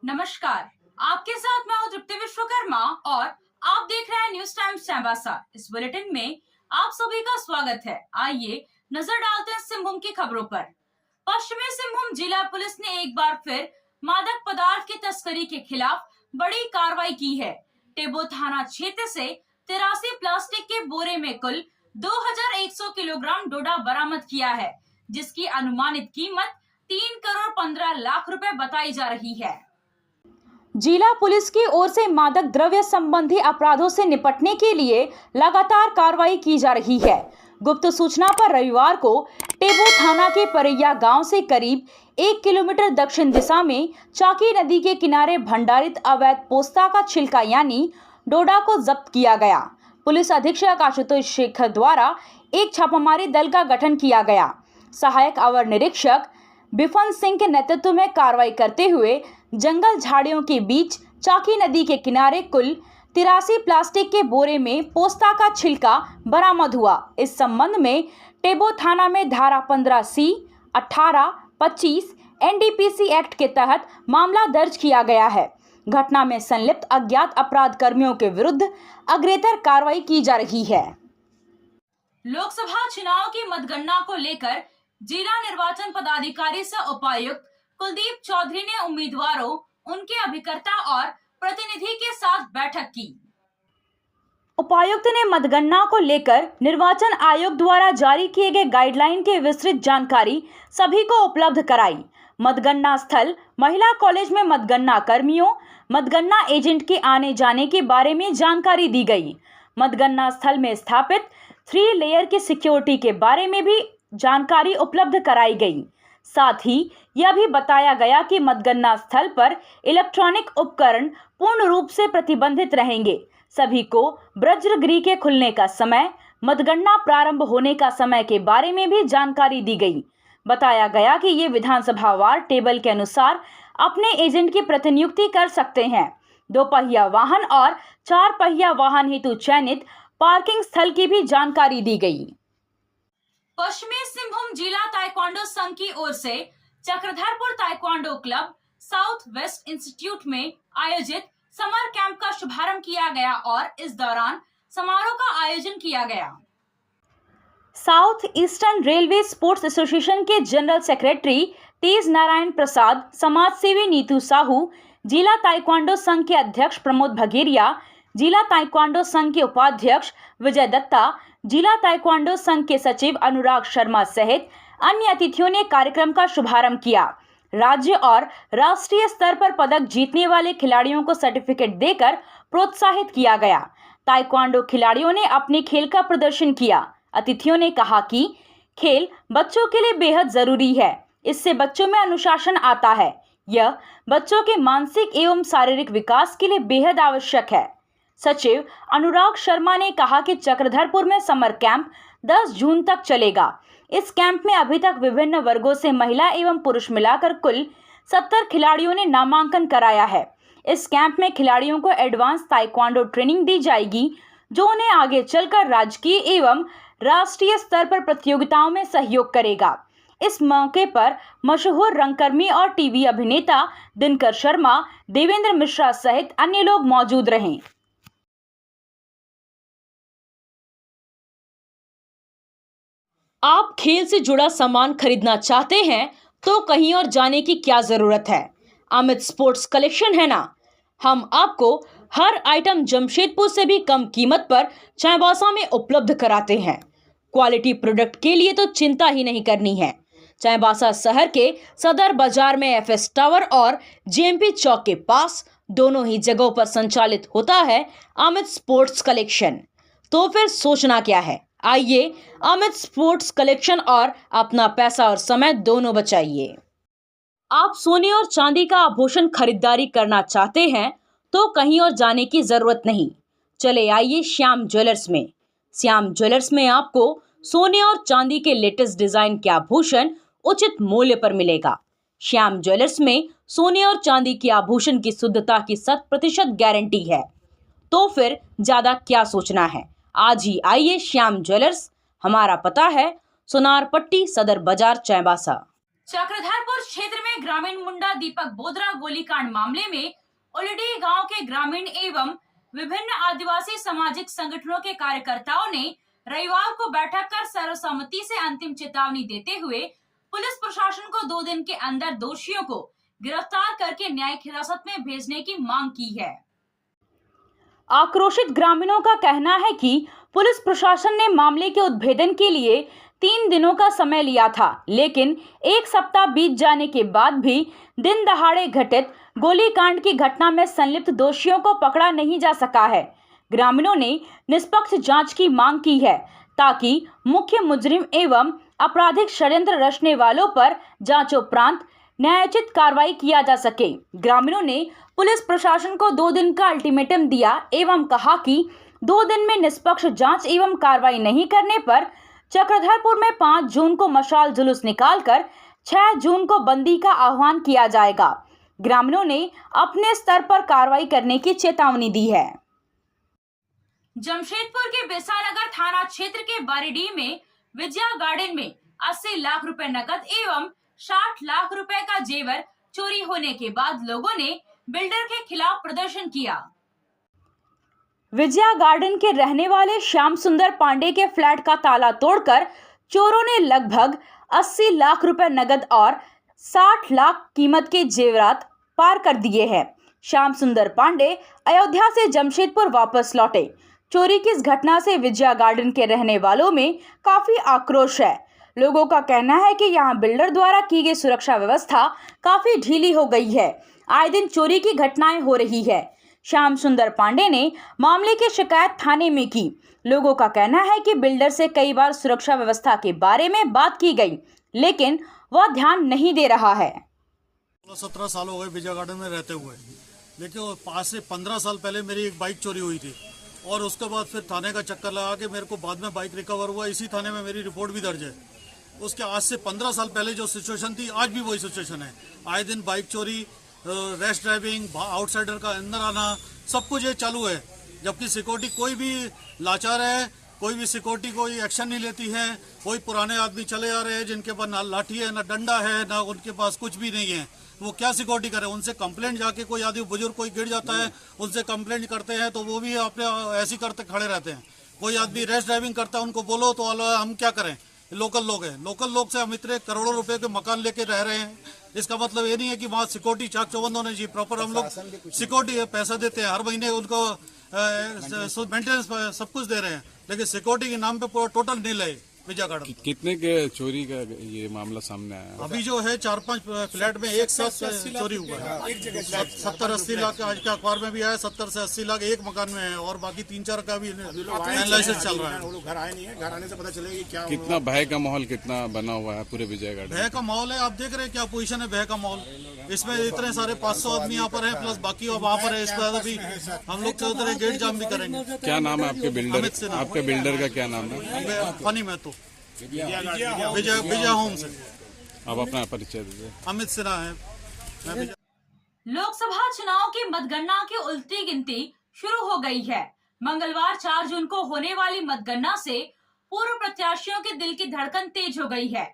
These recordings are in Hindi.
नमस्कार, आपके साथ मैं हूं तृप्ति विश्वकर्मा और आप देख रहे हैं न्यूज टाइम्स चाईबासा। इस बुलेटिन में आप सभी का स्वागत है। आइए नजर डालते हैं सिंहभूम की खबरों पर। पश्चिमी सिंहभूम जिला पुलिस ने एक बार फिर मादक पदार्थ की तस्करी के खिलाफ बड़ी कार्रवाई की है। टेबो थाना क्षेत्र से 83 प्लास्टिक के बोरे में कुल 2100 किलोग्राम डोडा बरामद किया है, जिसकी अनुमानित कीमत 3 करोड़ 15 लाख रुपए बताई जा रही है। जिला पुलिस की ओर से मादक द्रव्य संबंधी अपराधों से निपटने के लिए लगातार कार्रवाई की जा रही है। गुप्त सूचना पर रविवार को टेबो थाना के परैया गांव से करीब 1 किलोमीटर दक्षिण दिशा में चाकी नदी के किनारे भंडारित अवैध पोस्ता का छिलका यानी डोडा को जब्त किया गया। पुलिस अधीक्षक आशुतोष शेखर द्वारा एक छापामारी दल का गठन किया गया। सहायक अवर निरीक्षक बिफन सिंह के नेतृत्व में कार्रवाई करते हुए जंगल झाड़ियों के बीच चाकी नदी के किनारे कुल 83 प्लास्टिक के बोरे में पोस्ता का छिलका बरामद हुआ। इस संबंध में टेबो थाना में धारा 15C, 18, 25 NDPC एक्ट के तहत मामला दर्ज किया गया है। घटना में संलिप्त अज्ञात अपराध कर्मियों के विरुद्ध अग्रेतर कार्रवाई की जा रही है। लोकसभा चुनाव की मतगणना को लेकर जिला निर्वाचन पदाधिकारी से उपायुक्त कुलदीप चौधरी ने उम्मीदवारों, उनके अभिकर्ता और प्रतिनिधि के साथ बैठक की। उपायुक्त ने मतगणना को लेकर निर्वाचन आयोग द्वारा जारी किए गए गाइडलाइन की विस्तृत जानकारी सभी को उपलब्ध कराई। मतगणना स्थल महिला कॉलेज में मतगणना कर्मियों, मतगणना एजेंट के आने जाने के बारे में जानकारी दी गई। मतगणना स्थल में स्थापित 3 लेयर की सिक्योरिटी के बारे में भी जानकारी उपलब्ध कराई गई। साथ ही यह भी बताया गया कि मतगणना स्थल पर इलेक्ट्रॉनिक उपकरण पूर्ण रूप से प्रतिबंधित रहेंगे। सभी को वज्रगृह के खुलने का समय, मतगणना प्रारंभ होने का समय के बारे में भी जानकारी दी गई। बताया गया कि ये विधानसभा वार टेबल के अनुसार अपने एजेंट की प्रतिनियुक्ति कर सकते हैं। 2 पहिया वाहन और 4 पहिया वाहन हेतु चयनित पार्किंग स्थल की भी जानकारी दी गई। पश्चिमी सिंहभूम जिला ताइक्वांडो संघ की ओर से Chakradharpur taekwondo club south west institute में आयोजित समर कैंप का शुभारंभ किया गया और इस दौरान समारोह का आयोजन किया गया। South eastern railway sports association के जनरल सेक्रेटरी तेज नारायण प्रसाद, समाजसेवी नीतू साहू, जिला ताइक्वांडो संघ के अध्यक्ष प्रमोद भगेरिया, जिला ताइक्वांडो संघ के उपाध्यक्ष विजय दत्ता, जिला ताइक्वांडो संघ के सचिव अनुराग शर्मा सहित अन्य अतिथियों ने कार्यक्रम का शुभारंभ किया। राज्य और राष्ट्रीय स्तर पर पदक जीतने वाले खिलाड़ियों को सर्टिफिकेट देकर प्रोत्साहित किया गया। ताइक्वांडो खिलाड़ियों ने अपने खेल का प्रदर्शन किया। अतिथियों ने कहा कि खेल बच्चों के लिए बेहद जरूरी है। इससे बच्चों में अनुशासन आता है। यह बच्चों के मानसिक एवं शारीरिक विकास के लिए बेहद आवश्यक है। सचिव अनुराग शर्मा ने कहा कि चक्रधरपुर में समर कैंप 10 जून तक चलेगा। इस कैंप में अभी तक विभिन्न वर्गों से महिला एवं पुरुष मिलाकर कुल 70 खिलाड़ियों ने नामांकन कराया है। इस कैंप में खिलाड़ियों को एडवांस ताइक्वांडो ट्रेनिंग दी जाएगी, जो उन्हें आगे चलकर राजकीय एवं राष्ट्रीय स्तर पर प्रतियोगिताओं में सहयोग करेगा। इस मौके पर मशहूर रंगकर्मी और टीवी अभिनेता दिनकर शर्मा, देवेंद्र मिश्रा सहित अन्य लोग मौजूद रहे। आप खेल से जुड़ा सामान खरीदना चाहते हैं तो कहीं और जाने की क्या जरूरत है। अमित स्पोर्ट्स कलेक्शन है ना। हम आपको हर आइटम जमशेदपुर से भी कम कीमत पर चाईबासा में उपलब्ध कराते हैं। क्वालिटी प्रोडक्ट के लिए तो चिंता ही नहीं करनी है। चाईबासा शहर के सदर बाजार में FS टावर और JMP चौक के पास दोनों ही जगहों पर संचालित होता है अमित स्पोर्ट्स कलेक्शन। तो फिर सोचना क्या है, आइए अमित स्पोर्ट्स कलेक्शन और अपना पैसा और समय दोनों बचाइए। आप सोने और चांदी का आभूषण खरीदारी करना चाहते हैं तो कहीं और जाने की जरूरत नहीं। चले आइए श्याम ज्वेलर्स में। श्याम ज्वेलर्स में आपको सोने और चांदी के लेटेस्ट डिजाइन के आभूषण उचित मूल्य पर मिलेगा। श्याम ज्वेलर्स में सोने और चांदी के आभूषण की शुद्धता की 100% गारंटी है। तो फिर ज्यादा क्या सोचना है, आज ही आइए श्याम ज्वेलर्स। हमारा पता है सोनार पट्टी, सदर बाजार, चाईबासा। चक्रधरपुर क्षेत्र में ग्रामीण मुंडा दीपक बोदरा गोलीकांड मामले में उलडी गांव के ग्रामीण एवं विभिन्न आदिवासी सामाजिक संगठनों के कार्यकर्ताओं ने रविवार को बैठक कर सर्वसम्मति से अंतिम चेतावनी देते हुए पुलिस प्रशासन को 2 दिन के अंदर दोषियों को गिरफ्तार करके न्यायिक हिरासत में भेजने की मांग की है। आक्रोशित ग्रामीणों का कहना है कि पुलिस प्रशासन ने मामले के उद्भेदन के लिए 3 दिनों का समय लिया था, लेकिन 1 सप्ताह बीत जाने के बाद भी दिन दहाड़े घटित गोलीकांड की घटना में संलिप्त दोषियों को पकड़ा नहीं जा सका है। ग्रामीणों ने निष्पक्ष जांच की मांग की है ताकि मुख्य मुजरिम एवं आपराधिक षड्यंत्र रचने वालों पर जांचोपरांत न्यायोचित कार्रवाई किया जा सके। ग्रामीणों ने पुलिस प्रशासन को 2 दिन का अल्टीमेटम दिया एवं कहा कि 2 दिन में निष्पक्ष जांच एवं कार्रवाई नहीं करने पर चक्रधरपुर में 5 जून को मशाल जुलूस निकालकर 6 जून को बंदी का आह्वान किया जाएगा। ग्रामीणों ने अपने स्तर पर कार्रवाई करने की चेतावनी दी है। जमशेदपुर के बेसानगर थाना क्षेत्र के बारीडीह में विजया गार्डन में 80 लाख रुपए नकद एवं 60 लाख रुपए का जेवर चोरी होने के बाद लोगों ने बिल्डर के खिलाफ प्रदर्शन किया। विजया गार्डन के रहने वाले श्याम सुंदर पांडे के फ्लैट का ताला तोड़कर चोरों ने लगभग 80 लाख रुपए नगद और 60 लाख कीमत के जेवरात पार कर दिए हैं। श्याम सुंदर पांडे अयोध्या से जमशेदपुर वापस लौटे। चोरी की इस घटना से विजया गार्डन के रहने वालों में काफी आक्रोश है। लोगों का कहना है कि यहां बिल्डर द्वारा की गई सुरक्षा व्यवस्था काफी ढीली हो गई है। आए दिन चोरी की घटनाएं हो रही है। श्याम सुंदर पांडे ने मामले की शिकायत थाने में की। लोगों का कहना है कि बिल्डर से कई बार सुरक्षा व्यवस्था के बारे में बात की गई, लेकिन वह ध्यान नहीं दे रहा है। 17 साल हो गए विजय गार्डन में रहते हुए, लेकिन 5 से 15 साल पहले मेरी एक बाइक चोरी हुई थी और उसके बाद फिर थाने का चक्कर लगा के मेरे को बाद में बाइक रिकवर हुआ। इसी थाने में मेरी रिपोर्ट भी दर्ज है। उसके आज से 15 साल पहले जो सिचुएशन थी, आज भी वही सिचुएशन है। आए दिन बाइक चोरी, रैश ड्राइविंग, आउटसाइडर का अंदर आना, सब कुछ ये चालू है। जबकि सिक्योरिटी कोई भी लाचार है, कोई भी सिक्योरिटी कोई एक्शन नहीं लेती है। कोई पुराने आदमी चले आ रहे हैं जिनके पास ना लाठी है, ना डंडा है, ना उनके पास कुछ भी नहीं है। वो क्या सिक्योरिटी करे? उनसे कंप्लेंट जाके कोई आदमी बुजुर्ग कोई गिर जाता है, उनसे कंप्लेंट करते हैं तो वो भी अपने ऐसे करते खड़े रहते हैं। कोई आदमी रैश ड्राइविंग करता है, उनको बोलो तो हम क्या करें? लोकल लोग हैं, लोकल लोग से हम इतने करोड़ों रुपए के मकान लेके रह रहे हैं। इसका मतलब ये नहीं है कि वहाँ सिक्योरिटी चाक चौबंद होने चाहिए। प्रॉपर हम लोग सिक्योरिटी पैसा देते हैं, हर महीने उनको मेंटेनेंस सब कुछ दे रहे हैं, लेकिन सिक्योरिटी के नाम पे पूरा टोटल नील है विजय गार्डन। कितने के चोरी का ये मामला सामने आया? अभी जो है 4-5 फ्लैट में एक साथ चोरी हुआ है। 70-80 लाख आज का अखबार में भी आया। 70 से 80 लाख एक मकान में है और बाकी 3-4 का भी एनालिसिस चल रहा है। घर आए नहीं है, घर आने से पता चलेगा क्या कितना भय का माहौल कितना बना हुआ है पूरे विजय गार्डन? भय का माहौल है। आप देख रहे हैं क्या पोजीशन है भय का माहौल। इसमें इतने सारे 500 आदमी यहाँ पर है, प्लस बाकी वहाँ पर है। इस पर भी हम लोग चल रहे गेट जाम भी करेंगे। क्या नाम है आपके बिल्डर? आपके बिल्डर का क्या नाम है? फनी महतो, विजय होम से। आप अपना परिचय दीजिए। अमित सिन्हा है। लोकसभा चुनाव की मतगणना की उल्टी गिनती शुरू हो गई है। मंगलवार 4 जून को होने वाली मतगणना से पूर्व प्रत्याशियों के दिल की धड़कन तेज हो गई है।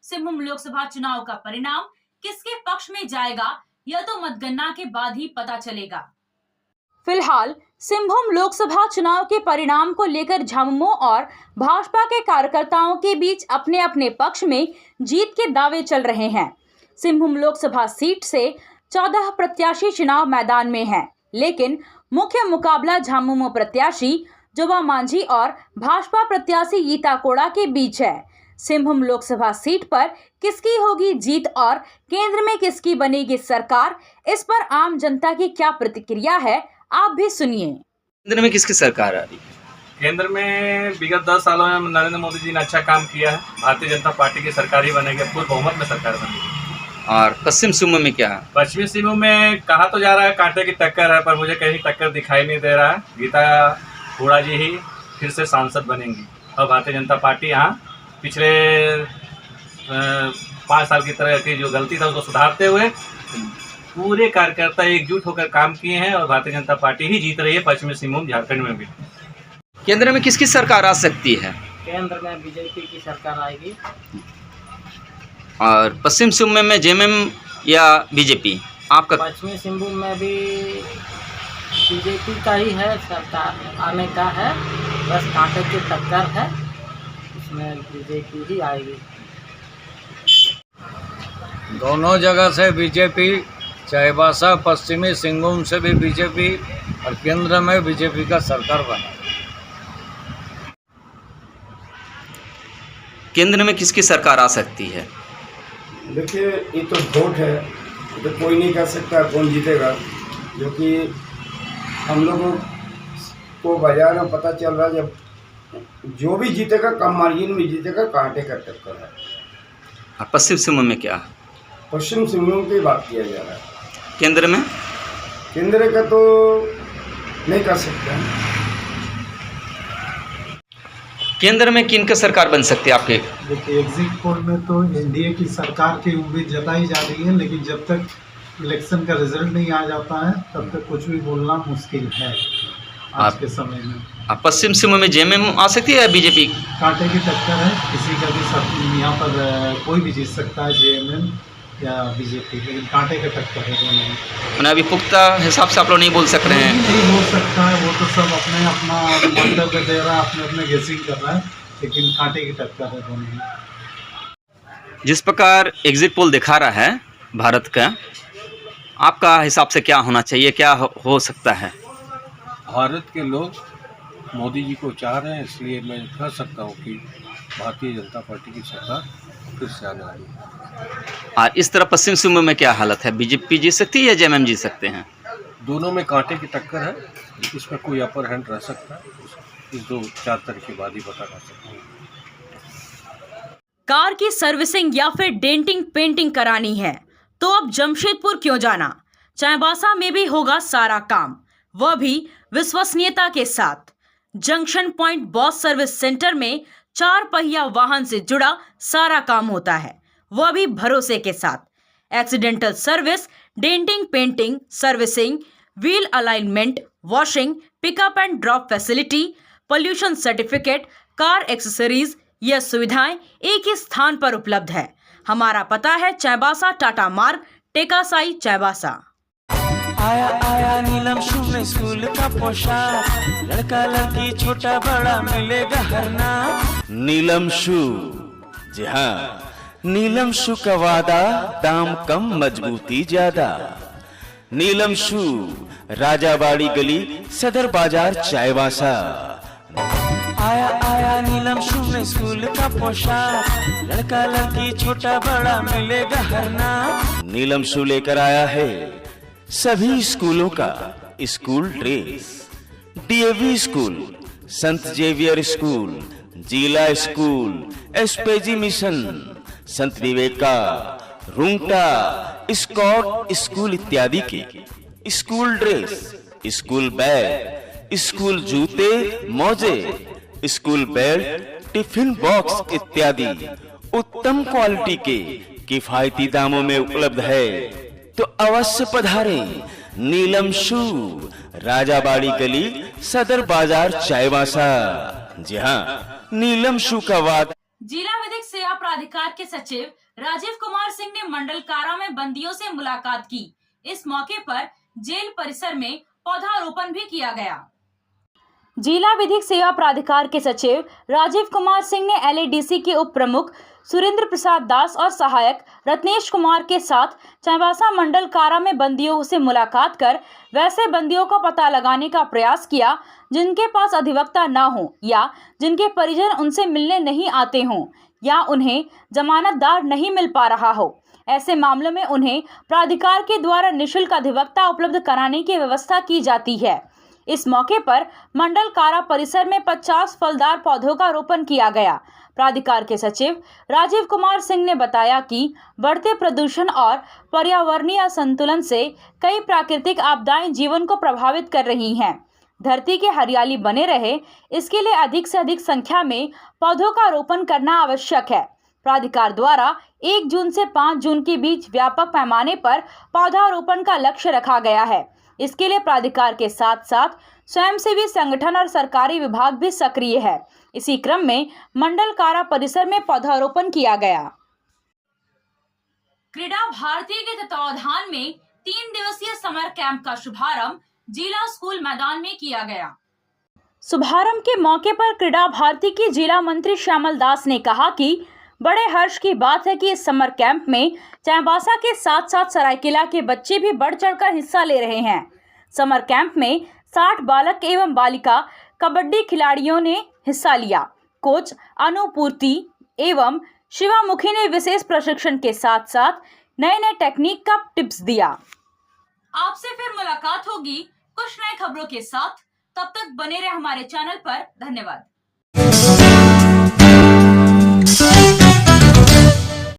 सिंहभूम लोकसभा चुनाव का परिणाम किसके पक्ष में जाएगा, यह तो मतगणना के बाद ही पता चलेगा। फिलहाल सिंहभूम लोकसभा चुनाव के परिणाम को लेकर झामुमो और भाजपा के कार्यकर्ताओं के बीच अपने अपने पक्ष में जीत के दावे चल रहे हैं। सिंहभूम लोकसभा सीट से 14 प्रत्याशी चुनाव मैदान में हैं, लेकिन मुख्य मुकाबला झामुमो प्रत्याशी जोबा मांझी और भाजपा प्रत्याशी गीता कोड़ा के बीच है। सिंहभूम लोकसभा सीट पर किसकी होगी जीत और केंद्र में किसकी बनेगी सरकार, इस पर आम जनता की क्या प्रतिक्रिया है, आप भी सुनिए। केंद्र में किसकी सरकार आ रही है? केंद्र में विगत 10 सालों में नरेंद्र मोदी जी ने अच्छा काम किया है। भारतीय जनता पार्टी की सरकार ही बनेगी, पूर्ण बहुमत में सरकार बनेगी। और पश्चिम सिंहभूम में क्या है? पश्चिमी सिंहभूम में कहा तो जा रहा है कांटे की टक्कर है, पर मुझे कहीं टक्कर दिखाई नहीं दे रहा है। गीता कोड़ा जी ही फिर से सांसद बनेंगी और भारतीय जनता पार्टी यहाँ पिछले 5 साल की तरह की जो गलती था उसको सुधारते हुए पूरे कार्यकर्ता एकजुट होकर काम किए हैं और भारतीय जनता पार्टी ही जीत रही है पश्चिमी सिंहभूम झारखंड में भी। केंद्र में किसकी सरकार आ सकती है? केंद्र में बीजेपी की सरकार आएगी। और पश्चिम सिंहभूम में जेएमएम या बीजेपी आपका? पश्चिमी सिंहभूम में भी बीजेपी का ही है, सरकार आने का है, बस कांटे की टक्कर है, इसमें बीजेपी ही आएगी। दोनों जगह से बीजेपी, चाईबासा पश्चिमी सिंहभूम से भी बीजेपी और केंद्र में बीजेपी का सरकार बना। केंद्र में किसकी सरकार आ सकती है? देखिए, ये तो वोट है, ये तो कोई नहीं कह सकता कौन जीतेगा, जो कि हम लोगों को बाजार में पता चल रहा है, जब जो भी जीतेगा कम मार्जिन में जीतेगा, कांटे का टक्कर है। और पश्चिम सिंहभूम में क्या? पश्चिम सिंहभूम की बात किया जा रहा है। केंद्र में? केंद्र का तो नहीं कर सकते हैं। केंद्र में किन का सरकार बन सकती है आपके? देखिए, एग्जिट पोल में तो एनडीए की सरकार की उम्मीद जताई जा रही है, लेकिन जब तक इलेक्शन का रिजल्ट नहीं आ जाता है तब तक कुछ भी बोलना मुश्किल है आज के समय में। पश्चिम सिंहभूम में जेएमएम आ सकती है या बीजेपी? कांटे की टक्कर है, किसी का भी यहाँ पर कोई भी जीत सकता है, जेएमएम या बीजेपी, लेकिन कांटे का टक्कर है दोनों में। मैंने अभी पुख्ता हिसाब से आप लोग नहीं बोल सक रहे हैं? नहीं हो सकता है, वो तो सब अपने अपना मंतव्य दे रहा है, अपने अपने गेसिंग कर रहा है, लेकिन कांटे की टक्कर है दोनों में। जिस प्रकार एग्जिट पोल दिखा रहा है भारत का, आपका हिसाब से क्या होना चाहिए, क्या हो सकता है? भारत के लोग मोदी जी को चाह रहे हैं, इसलिए मैं कह सकता हूँ कि भारतीय जनता पार्टी की सरकार फिर से आने वाली है। और इस तरह पश्चिम सिंहभूम में क्या हालत है? बीजेपी जीत सकती है या जेएमएम जीत सकते हैं? दोनों में कांटे की टक्कर है, इसमें कोई अपर हैंड रह सकता है, इस 2-4 तरह के बाद ही पता कर सकते हैं। कार की सर्विसिंग या फिर डेंटिंग पेंटिंग करानी है तो अब जमशेदपुर क्यों जाना? चाईबासा में भी होगा सारा काम, वह भी विश्वसनीयता के साथ। Junction point boss service centre में 4 पहिया वाहन से जुड़ा सारा काम होता है, वह भी भरोसे के साथ। Accidental service, denting painting, servicing, wheel alignment, washing, pickup and drop facility, pollution certificate, car accessories, यह सुविधाएं एक ही स्थान पर उपलब्ध है। हमारा पता है चाईबासा टाटा मार्ग, टेकासाई, चाईबासा। आया आया नीलम शू में स्कूल का पोशाक, लड़का लड़की छोटा बड़ा मिलेगा हर नाम। नीलम शू, जी हाँ, नीलम शू का वादा, दाम कम मजबूती ज्यादा। नीलम शू, राजाबाड़ी गली, सदर बाजार, चाईबासा। आया आया नीलम शू में स्कूल का पोशाक, लड़का लड़की छोटा बड़ा मिलेगा हर नाम। नीलम शू लेकर आया है सभी स्कूलों का स्कूल ड्रेस। डीएवी स्कूल, संत जेवियर स्कूल, जिला स्कूल, एसपीजी मिशन, संत विवेका, रुंगटा, स्कॉट स्कूल इत्यादि के school dress, school bag, school जूते, मोजे, स्कूल बेल्ट, टिफिन बॉक्स इत्यादि उत्तम क्वालिटी के किफायती दामों में उपलब्ध है, तो अवश्य पधारें। नीलम शू, राजाबाड़ी गली, सदर बाजार, चाईबासा। जी हाँ, नीलम शू का वाद। जिला विधिक सेवा प्राधिकार के सचिव राजीव कुमार सिंह ने मंडल कारा में बंदियों से मुलाकात की। इस मौके पर जेल परिसर में पौधारोपण भी किया गया। जिला विधिक सेवा प्राधिकार के सचिव राजीव कुमार सिंह ने एलएडीसी के उप प्रमुख सुरेंद्र प्रसाद दास और सहायक रत्नेश कुमार के साथ चाईबासा मंडल कारा में बंदियों से मुलाकात कर वैसे बंदियों का पता लगाने का प्रयास किया जिनके पास अधिवक्ता न हो या जिनके परिजन उनसे मिलने नहीं आते हों या उन्हें जमानतदार नहीं मिल पा रहा हो। ऐसे मामलों में उन्हें प्राधिकार के द्वारा निःशुल्क अधिवक्ता उपलब्ध कराने की व्यवस्था की जाती है। इस मौके पर मंडल कारा परिसर में 50 फलदार पौधों का रोपण किया गया। प्राधिकार के सचिव राजीव कुमार सिंह ने बताया कि बढ़ते प्रदूषण और पर्यावरणीय असंतुलन से कई प्राकृतिक आपदाएं जीवन को प्रभावित कर रही हैं। धरती की हरियाली बने रहे, इसके लिए अधिक से अधिक संख्या में पौधों का रोपण करना आवश्यक है। प्राधिकार द्वारा 1 जून से 5 जून के बीच व्यापक पैमाने पर पौधारोपण का लक्ष्य रखा गया है। इसके लिए प्राधिकार के साथ साथ स्वयंसेवी संगठन और सरकारी विभाग भी सक्रिय है। इसी क्रम में मंडल कारा परिसर में पौधारोपण किया गया। क्रीड़ा भारती के तत्वावधान में 3 दिवसीय समर कैंप का शुभारंभ जिला स्कूल मैदान में किया गया। शुभारंभ के मौके पर क्रीड़ा भारती की जिला मंत्री श्यामल दास ने कहा कि बड़े हर्ष की बात है कि इस समर कैंप में चाईबासा के साथ साथ सरायकेला के बच्चे भी बढ़ चढ़कर हिस्सा ले रहे हैं। समर कैंप में 60 बालक एवं बालिका कबड्डी खिलाड़ियों ने हिस्सा लिया। कोच अनुपूर्ति एवं शिवामुखी ने विशेष प्रशिक्षण के साथ साथ नए नए टेक्निक का टिप्स दिया। आपसे फिर मुलाकात होगी कुछ नई खबरों के साथ, तब तक बने रहे हमारे चैनल पर। धन्यवाद।